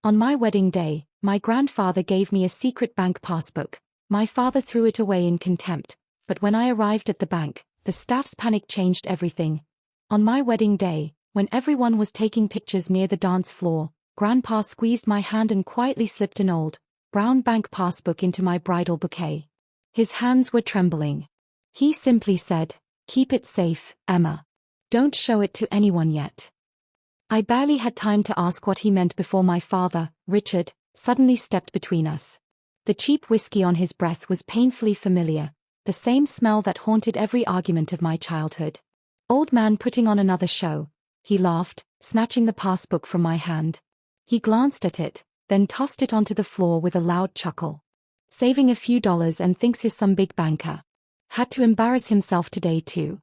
On my wedding day, my grandfather gave me a secret bank passbook. My father threw it away in contempt, but when I arrived at the bank, the staff's panic changed everything. On my wedding day, when everyone was taking pictures near the dance floor, Grandpa squeezed my hand and quietly slipped an old, brown bank passbook into my bridal bouquet. His hands were trembling. He simply said, "Keep it safe, Emma. Don't show it to anyone yet." I barely had time to ask what he meant before my father, Richard, suddenly stepped between us. The cheap whiskey on his breath was painfully familiar, the same smell that haunted every argument of my childhood. "Old man putting on another show," he laughed, snatching the passbook from my hand. He glanced at it, then tossed it onto the floor with a loud chuckle. "Saving a few dollars and thinks he's some big banker. Had to embarrass himself today too."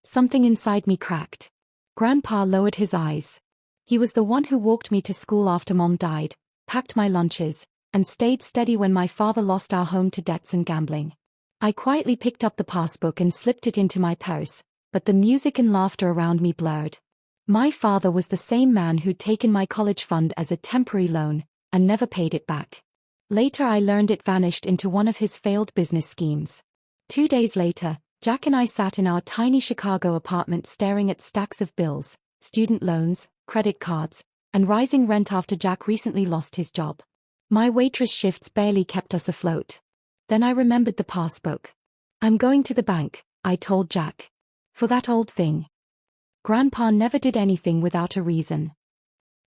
Something inside me cracked. Grandpa lowered his eyes. He was the one who walked me to school after Mom died, packed my lunches, and stayed steady when my father lost our home to debts and gambling. I quietly picked up the passbook and slipped it into my purse, but the music and laughter around me blurred. My father was the same man who'd taken my college fund as a temporary loan, and never paid it back. Later I learned it vanished into one of his failed business schemes. 2 days later, Jack and I sat in our tiny Chicago apartment staring at stacks of bills, student loans, credit cards, and rising rent after Jack recently lost his job. My waitress shifts barely kept us afloat. Then I remembered the passbook. "I'm going to the bank," I told Jack. "For that old thing." Grandpa never did anything without a reason.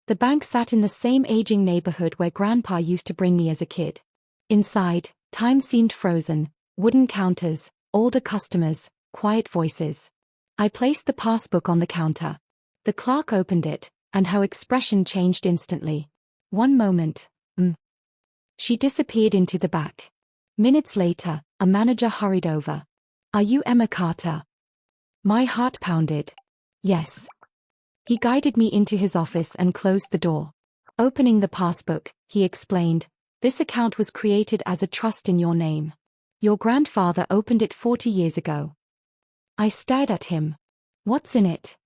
The bank sat in the same aging neighborhood where Grandpa used to bring me as a kid. Inside, time seemed frozen, wooden counters, older customers, quiet voices. I placed the passbook on the counter. The clerk opened it, and her expression changed instantly. One moment, She disappeared into the back. Minutes later, a manager hurried over. "Are you Emma Carter?" My heart pounded. "Yes." He guided me into his office and closed the door. Opening the passbook, he explained, "This account was created as a trust in your name. Your grandfather opened it 40 years ago." I stared at him. "What's in it?"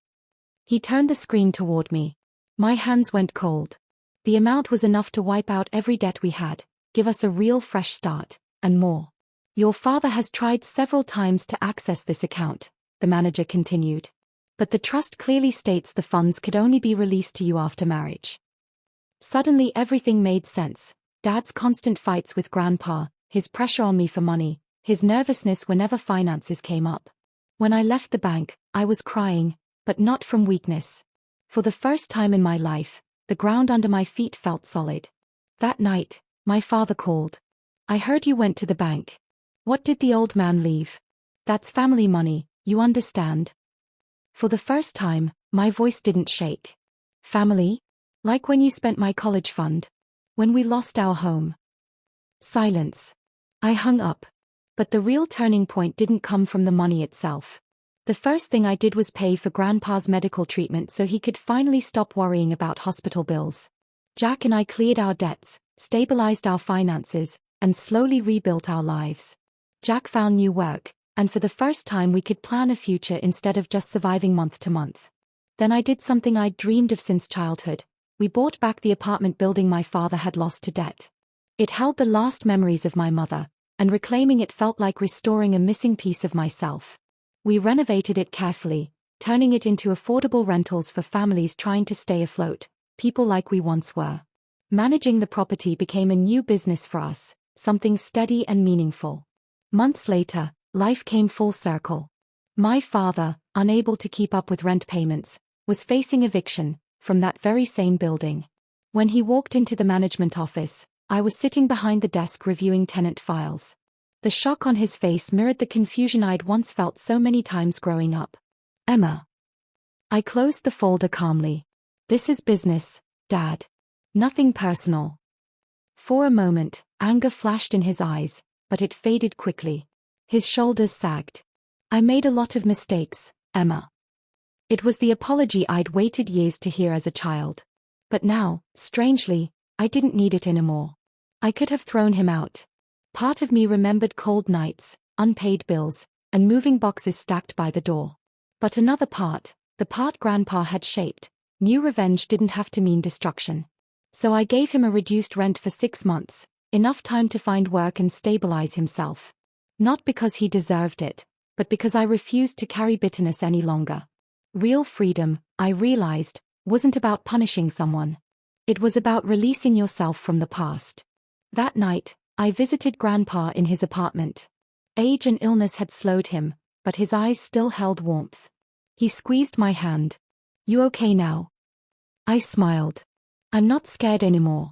He turned the screen toward me. My hands went cold. The amount was enough to wipe out every debt we had, give us a real fresh start, and more. "Your father has tried several times to access this account," the manager continued. "But the trust clearly states the funds could only be released to you after marriage." Suddenly everything made sense. Dad's constant fights with Grandpa, his pressure on me for money, his nervousness whenever finances came up. When I left the bank, I was crying, but not from weakness. For the first time in my life, the ground under my feet felt solid. That night, my father called. "I heard you went to the bank. What did the old man leave?" "That's family money, you understand." For the first time, my voice didn't shake. "Family? Like when you spent my college fund? When we lost our home?" Silence. I hung up. But the real turning point didn't come from the money itself. The first thing I did was pay for Grandpa's medical treatment so he could finally stop worrying about hospital bills. Jack and I cleared our debts, stabilized our finances, and slowly rebuilt our lives. Jack found new work, and for the first time we could plan a future instead of just surviving month to month. Then I did something I'd dreamed of since childhood. We bought back the apartment building my father had lost to debt. It held the last memories of my mother, and reclaiming it felt like restoring a missing piece of myself. We renovated it carefully, turning it into affordable rentals for families trying to stay afloat, people like we once were. Managing the property became a new business for us, something steady and meaningful. Months later, life came full circle. My father, unable to keep up with rent payments, was facing eviction from that very same building. When he walked into the management office, I was sitting behind the desk reviewing tenant files. The shock on his face mirrored the confusion I'd once felt so many times growing up. "Emma." I closed the folder calmly. "This is business, Dad. Nothing personal." For a moment, anger flashed in his eyes, but it faded quickly. His shoulders sagged. "I made a lot of mistakes, Emma." It was the apology I'd waited years to hear as a child. But now, strangely, I didn't need it anymore. I could have thrown him out. Part of me remembered cold nights, unpaid bills, and moving boxes stacked by the door. But another part, the part Grandpa had shaped, knew revenge didn't have to mean destruction. So I gave him a reduced rent for 6 months, enough time to find work and stabilize himself. Not because he deserved it, but because I refused to carry bitterness any longer. Real freedom, I realized, wasn't about punishing someone. It was about releasing yourself from the past. That night, I visited Grandpa in his apartment. Age and illness had slowed him, but his eyes still held warmth. He squeezed my hand. "You okay now?" I smiled. "I'm not scared anymore."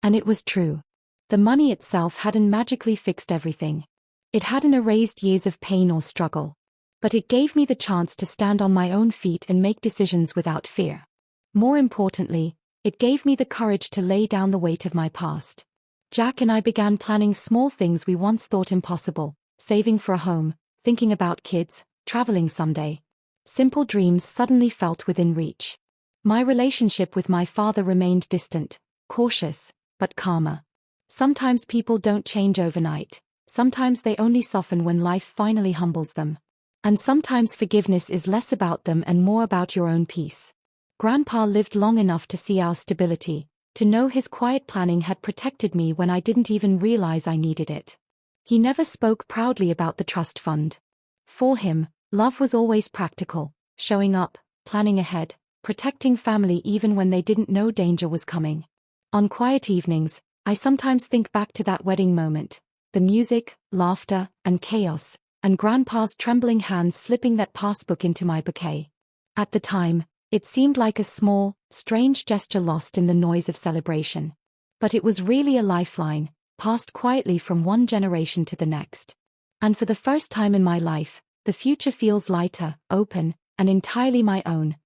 And it was true. The money itself hadn't magically fixed everything. It hadn't erased years of pain or struggle. But it gave me the chance to stand on my own feet and make decisions without fear. More importantly, it gave me the courage to lay down the weight of my past. Jack and I began planning small things we once thought impossible, saving for a home, thinking about kids, traveling someday. Simple dreams suddenly felt within reach. My relationship with my father remained distant, cautious, but calmer. Sometimes people don't change overnight. Sometimes they only soften when life finally humbles them. And sometimes forgiveness is less about them and more about your own peace. Grandpa lived long enough to see our stability, to know his quiet planning had protected me when I didn't even realize I needed it. He never spoke proudly about the trust fund. For him, love was always practical, showing up, planning ahead, protecting family even when they didn't know danger was coming. On quiet evenings, I sometimes think back to that wedding moment, the music, laughter, and chaos, and Grandpa's trembling hands slipping that passbook into my bouquet. At the time, it seemed like a small, strange gesture lost in the noise of celebration. But it was really a lifeline, passed quietly from one generation to the next. And for the first time in my life, the future feels lighter, open, and entirely my own.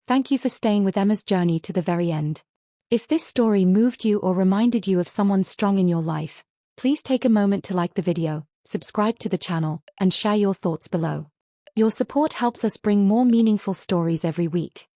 Thank you for staying with Emma's journey to the very end. If this story moved you or reminded you of someone strong in your life, please take a moment to like the video, subscribe to the channel, and share your thoughts below. Your support helps us bring more meaningful stories every week.